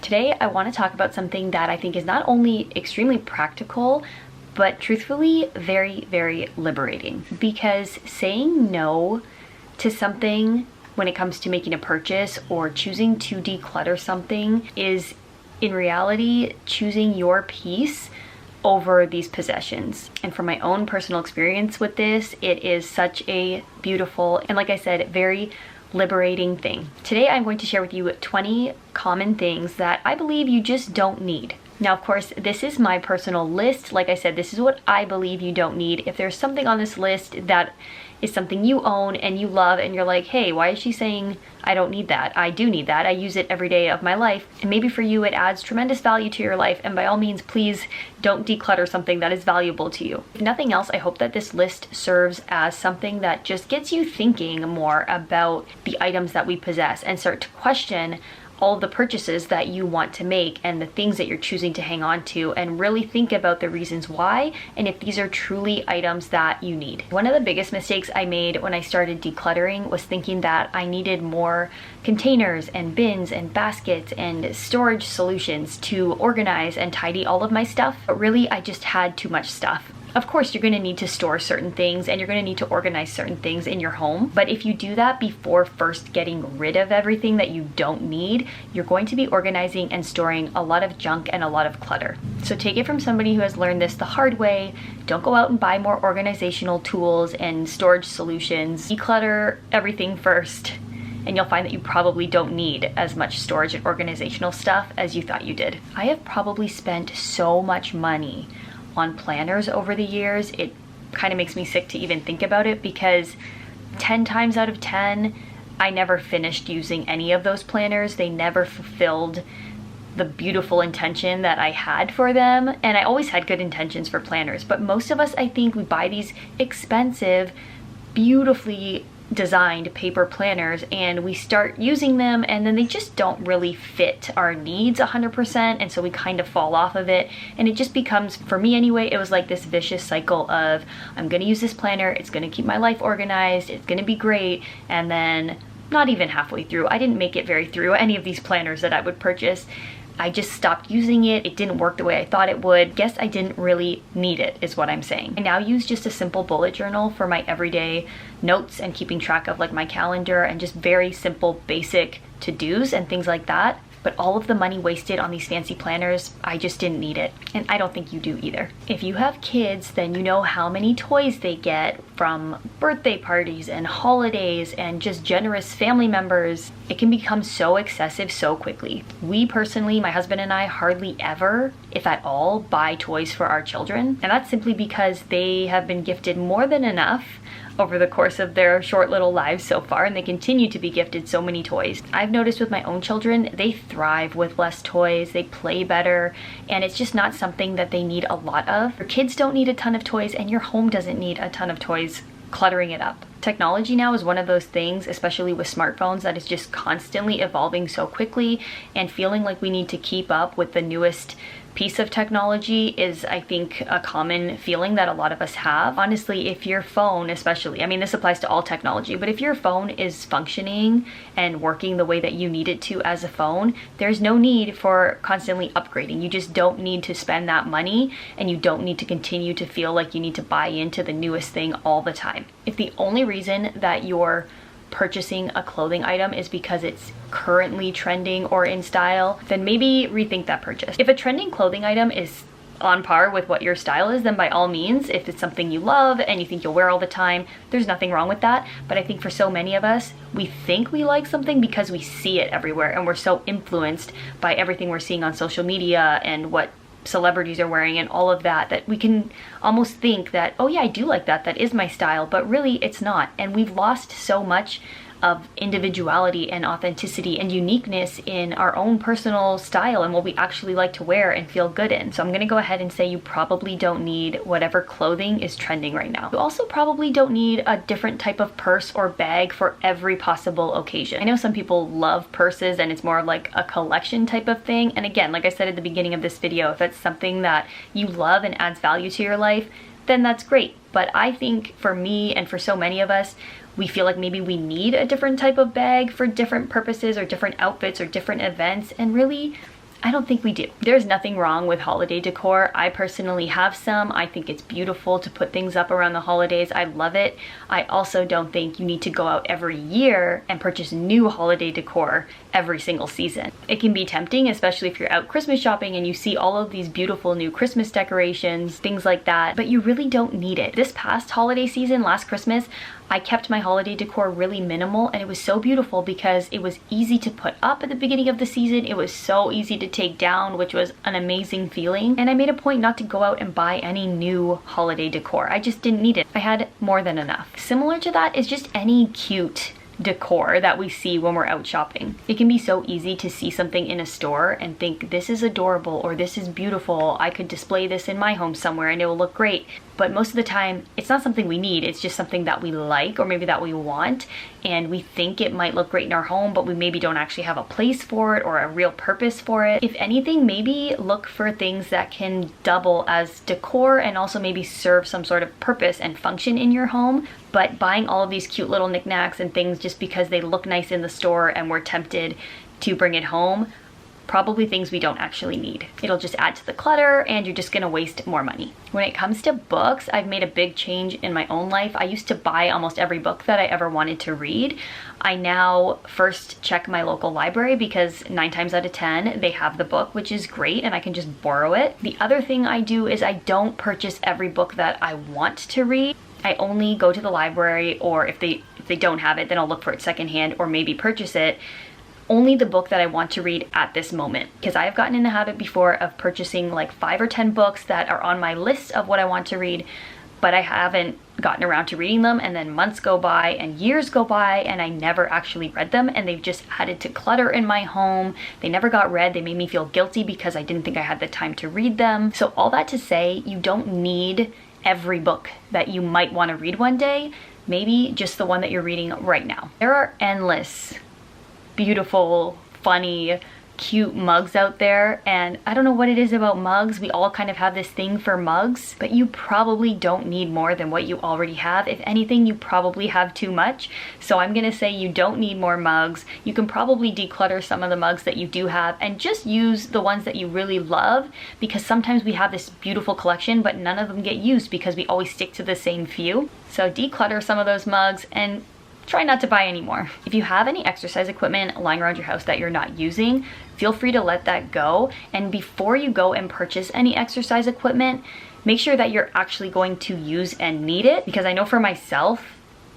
Today I want to talk about something that I think is not only extremely practical, but truthfully very, very liberating. Because saying no to something when it comes to making a purchase or choosing to declutter something is in reality choosing your peace over these possessions. And from my own personal experience with this, it is such a beautiful and, like I said, very liberating thing. Today I'm going to share with you 20 common things that I believe you just don't need. Now, of course, this is my personal list. Like I said, this is what I believe you don't need. If there's something on this list that is something you own and you love and you're like, hey, why is she saying I don't need that? I do need that. I use it every day of my life. And maybe for you, it adds tremendous value to your life. And by all means, please don't declutter something that is valuable to you. If nothing else, I hope that this list serves as something that just gets you thinking more about the items that we possess and start to question all of the purchases that you want to make and the things that you're choosing to hang on to, and really think about the reasons why and if these are truly items that you need. One of the biggest mistakes I made when I started decluttering was thinking that I needed more containers and bins and baskets and storage solutions to organize and tidy all of my stuff, but really I just had too much stuff. Of course, you're going to need to store certain things and you're going to need to organize certain things in your home. But if you do that before first getting rid of everything that you don't need, you're going to be organizing and storing a lot of junk and a lot of clutter. So take it from somebody who has learned this the hard way. Don't go out and buy more organizational tools and storage solutions. Declutter everything first, and you'll find that you probably don't need as much storage and organizational stuff as you thought you did. I have probably spent so much money on planners over the years. It kind of makes me sick to even think about it, because 10 times out of 10 I never finished using any of those planners. They never fulfilled the beautiful intention that I had for them, and I always had good intentions for planners, but most of us, I think, we buy these expensive, beautifully designed paper planners and we start using them and then they just don't really fit our needs 100%, and so we kind of fall off of it, and it just becomes, for me anyway, it was like this vicious cycle of I'm gonna use this planner, it's gonna keep my life organized, it's gonna be great, and then not even halfway through, I didn't make it very through any of these planners that I would purchase. I just stopped using it. It didn't work the way I thought it would. Guess I didn't really need it, is what I'm saying. I now use just a simple bullet journal for my everyday notes and keeping track of like my calendar and just very simple basic to-dos and things like that. But all of the money wasted on these fancy planners, I just didn't need it. And I don't think you do either. If you have kids, then you know how many toys they get from birthday parties and holidays and just generous family members. It can become so excessive so quickly. We personally, my husband and I, hardly ever, if at all, buy toys for our children. And that's simply because they have been gifted more than enough over the course of their short little lives so far, and they continue to be gifted so many toys. I've noticed with my own children, they thrive with less toys, they play better, and it's just not something that they need a lot of. Your kids don't need a ton of toys, and your home doesn't need a ton of toys cluttering it up. Technology now is one of those things, especially with smartphones, that is just constantly evolving so quickly, and feeling like we need to keep up with the newest piece of technology is, I think, a common feeling that a lot of us have. Honestly, if your phone especially, I mean, this applies to all technology, but if your phone is functioning and working the way that you need it to as a phone, there's no need for constantly upgrading. You just don't need to spend that money, and you don't need to continue to feel like you need to buy into the newest thing all the time. If the only reason that you're purchasing a clothing item is because it's currently trending or in style, then maybe rethink that purchase. If a trending clothing item is on par with what your style is, then by all means, if it's something you love and you think you'll wear all the time, there's nothing wrong with that. But I think for so many of us, we think we like something because we see it everywhere, and we're so influenced by everything we're seeing on social media and what celebrities are wearing and all of that, that we can almost think that, oh yeah, I do like that, that is my style, but really it's not. And we've lost so much of individuality and authenticity and uniqueness in our own personal style and what we actually like to wear and feel good in. So I'm gonna go ahead and say you probably don't need whatever clothing is trending right now. You also probably don't need a different type of purse or bag for every possible occasion. I know some people love purses and it's more of like a collection type of thing. And again, like I said at the beginning of this video, if that's something that you love and adds value to your life, then that's great. But I think for me and for so many of us, we feel like maybe we need a different type of bag for different purposes or different outfits or different events. And really, I don't think we do. There's nothing wrong with holiday decor. I personally have some. I think it's beautiful to put things up around the holidays. I love it. I also don't think you need to go out every year and purchase new holiday decor every single season. It can be tempting, especially if you're out Christmas shopping and you see all of these beautiful new Christmas decorations, things like that, but you really don't need it. This past holiday season, last Christmas, I kept my holiday decor really minimal, and it was so beautiful because it was easy to put up at the beginning of the season. It was so easy to take down, which was an amazing feeling. And I made a point not to go out and buy any new holiday decor. I just didn't need it. I had more than enough. Similar to that is just any cute decor that we see when we're out shopping. It can be so easy to see something in a store and think this is adorable or this is beautiful. I could display this in my home somewhere and it will look great. But most of the time, it's not something we need. It's just something that we like or maybe that we want, and we think it might look great in our home, but we maybe don't actually have a place for it or a real purpose for it. If anything, maybe look for things that can double as decor and also maybe serve some sort of purpose and function in your home. But buying all of these cute little knickknacks and things just because they look nice in the store and we're tempted to bring it home, probably things we don't actually need. It'll just add to the clutter and you're just gonna waste more money. When it comes to books, I've made a big change in my own life. I used to buy almost every book that I ever wanted to read. I now first check my local library because 9 times out of 10 they have the book, which is great, and I can just borrow it. The other thing I do is I don't purchase every book that I want to read. I only go to the library, or if they don't have it, then I'll look for it secondhand or maybe purchase it. Only the book that I want to read at this moment, because I have gotten in the habit before of purchasing like 5 or 10 books that are on my list of what I want to read, but I haven't gotten around to reading them, and then months go by and years go by and I never actually read them, and they've just added to clutter in my home. They never got read. They made me feel guilty because I didn't think I had the time to read them. So all that to say, you don't need every book that you might want to read one day. Maybe just the one that you're reading right now. There are endless beautiful, funny, cute mugs out there, and I don't know what it is about mugs. We all kind of have this thing for mugs, but you probably don't need more than what you already have. If anything, you probably have too much. So I'm gonna say you don't need more mugs. You can probably declutter some of the mugs that you do have and just use the ones that you really love, because sometimes we have this beautiful collection but none of them get used because we always stick to the same few. So declutter some of those mugs and try not to buy any more. If you have any exercise equipment lying around your house that you're not using, feel free to let that go. And before you go and purchase any exercise equipment, make sure that you're actually going to use and need it, because I know for myself,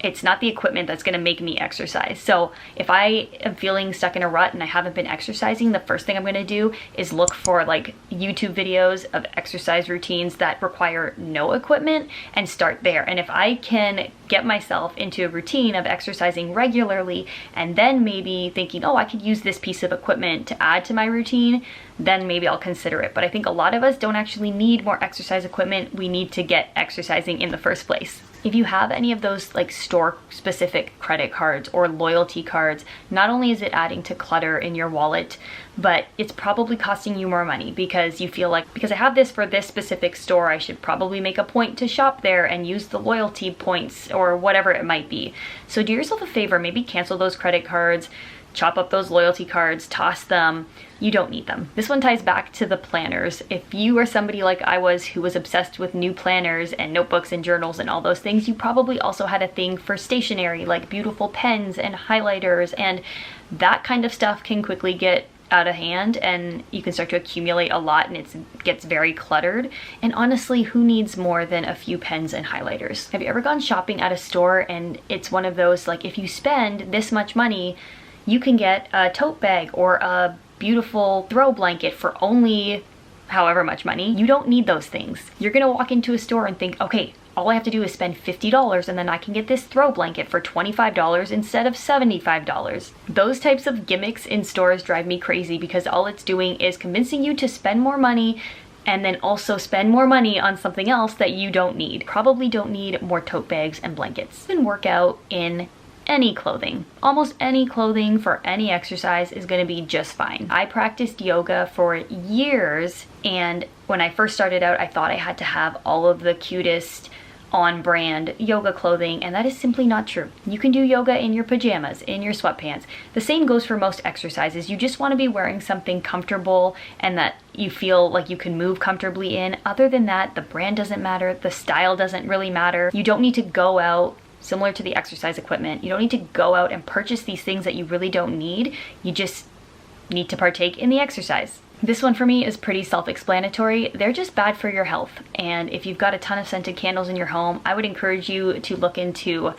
it's not the equipment that's gonna make me exercise. So if I am feeling stuck in a rut and I haven't been exercising, the first thing I'm gonna do is look for like YouTube videos of exercise routines that require no equipment and start there. And if I can get myself into a routine of exercising regularly and then maybe thinking, oh, I could use this piece of equipment to add to my routine, then maybe I'll consider it. But I think a lot of us don't actually need more exercise equipment. We need to get exercising in the first place. If you have any of those like store specific credit cards or loyalty cards, not only is it adding to clutter in your wallet, but it's probably costing you more money because you feel like, because I have this for this specific store, I should probably make a point to shop there and use the loyalty points or whatever it might be. So do yourself a favor, maybe cancel those credit cards, chop up those loyalty cards, toss them. You don't need them. This one ties back to the planners. If you are somebody like I was who was obsessed with new planners and notebooks and journals and all those things, you probably also had a thing for stationery like beautiful pens and highlighters, and that kind of stuff can quickly get out of hand and you can start to accumulate a lot and it gets very cluttered. And honestly, who needs more than a few pens and highlighters? Have you ever gone shopping at a store and it's one of those like, if you spend this much money, you can get a tote bag or a beautiful throw blanket for only however much money? You don't need those things. You're gonna walk into a store and think, okay, all I have to do is spend $50 and then I can get this throw blanket for $25 instead of $75. Those types of gimmicks in stores drive me crazy because all it's doing is convincing you to spend more money and then also spend more money on something else that you don't need. Probably don't need more tote bags and blankets. You can work out in any clothing. Almost any clothing for any exercise is going to be just fine. I practiced yoga for years, and when I first started out, I thought I had to have all of the cutest on brand yoga clothing, and that is simply not true. You can do yoga in your pajamas, in your sweatpants. The same goes for most exercises. You just want to be wearing something comfortable and that you feel like you can move comfortably in. Other than that, the brand doesn't matter, the style doesn't really matter. You don't need to go out, similar to the exercise equipment, you don't need to go out and purchase these things that you really don't need. You just need to partake in the exercise. This one for me is pretty self-explanatory. They're just bad for your health. And if you've got a ton of scented candles in your home, I would encourage you to look into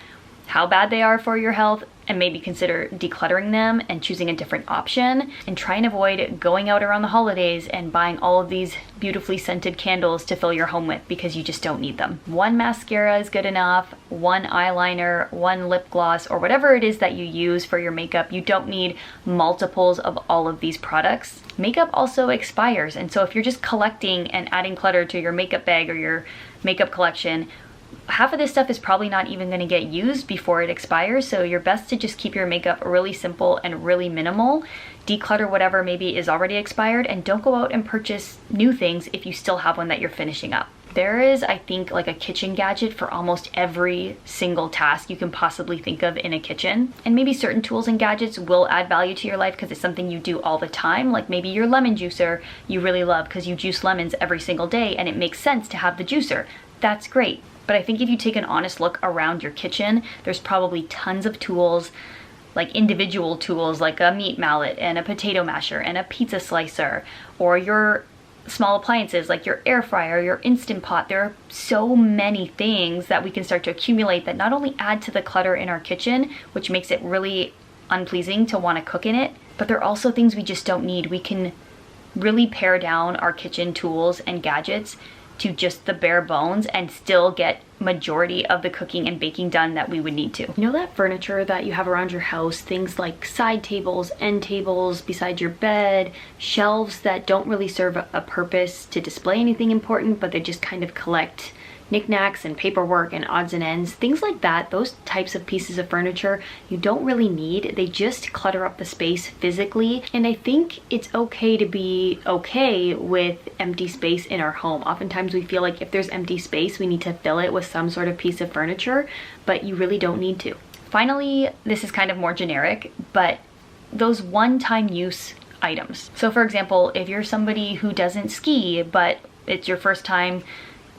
how bad they are for your health and maybe consider decluttering them and choosing a different option, and try and avoid going out around the holidays and buying all of these beautifully scented candles to fill your home with, because you just don't need them. One mascara is good enough, one eyeliner, one lip gloss, or whatever it is that you use for your makeup. You don't need multiples of all of these products. Makeup also expires, and so if you're just collecting and adding clutter to your makeup bag or your makeup collection, half of this stuff is probably not even going to get used before it expires, so you're best to just keep your makeup really simple and really minimal. Declutter whatever maybe is already expired, and don't go out and purchase new things if you still have one that you're finishing up. There is, I think, like a kitchen gadget for almost every single task you can possibly think of in a kitchen. And maybe certain tools and gadgets will add value to your life because it's something you do all the time. Like maybe your lemon juicer you really love because you juice lemons every single day and it makes sense to have the juicer. That's great. But I think if you take an honest look around your kitchen, there's probably tons of tools, like individual tools like a meat mallet and a potato masher and a pizza slicer, or your small appliances like your air fryer, your Instant Pot. There are so many things that we can start to accumulate that not only add to the clutter in our kitchen, which makes it really unpleasing to want to cook in it, but they're also things we just don't need. We can really pare down our kitchen tools and gadgets to just the bare bones and still get majority of the cooking and baking done that we would need to. You know that furniture that you have around your house, things like side tables, end tables beside your bed, shelves that don't really serve a purpose to display anything important, but they just kind of collect knickknacks and paperwork and odds and ends, things like that. Those types of pieces of furniture you don't really need. They just clutter up the space physically, and I think it's okay to be okay with empty space in our home. Oftentimes we feel like if there's empty space, we need to fill it with some sort of piece of furniture, but you really don't need to. Finally, this is kind of more generic, but those one-time use items. So for example, if you're somebody who doesn't ski, but it's your first time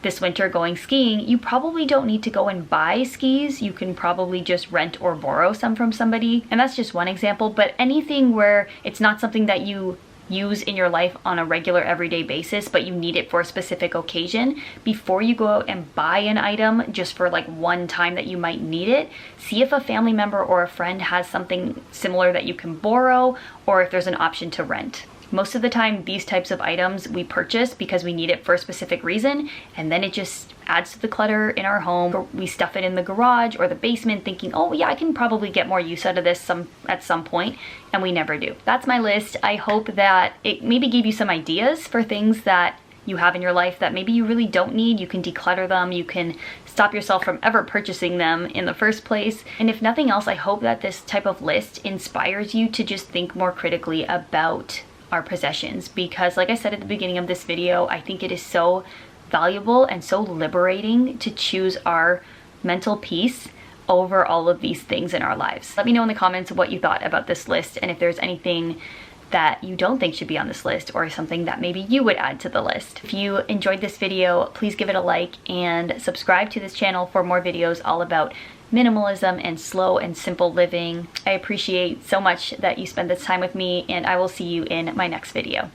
this winter going skiing, you probably don't need to go and buy skis. You can probably just rent or borrow some from somebody. And that's just one example, but anything where it's not something that you use in your life on a regular everyday basis, but you need it for a specific occasion, before you go out and buy an item just for like one time that you might need it, see if a family member or a friend has something similar that you can borrow, or if there's an option to rent. Most of the time, these types of items we purchase because we need it for a specific reason, and then it just adds to the clutter in our home. We stuff it in the garage or the basement thinking, oh yeah, I can probably get more use out of this at some point, and we never do. That's my list. I hope that it maybe gave you some ideas for things that you have in your life that maybe you really don't need. You can declutter them. You can stop yourself from ever purchasing them in the first place. And if nothing else, I hope that this type of list inspires you to just think more critically about our possessions, because like I said at the beginning of this video, I think it is so valuable and so liberating to choose our mental peace over all of these things in our lives. Let me know in the comments what you thought about this list, and if there's anything that you don't think should be on this list, or something that maybe you would add to the list. If you enjoyed this video, please give it a like and subscribe to this channel for more videos all about minimalism and slow and simple living. I appreciate so much that you spend this time with me, and I will see you in my next video.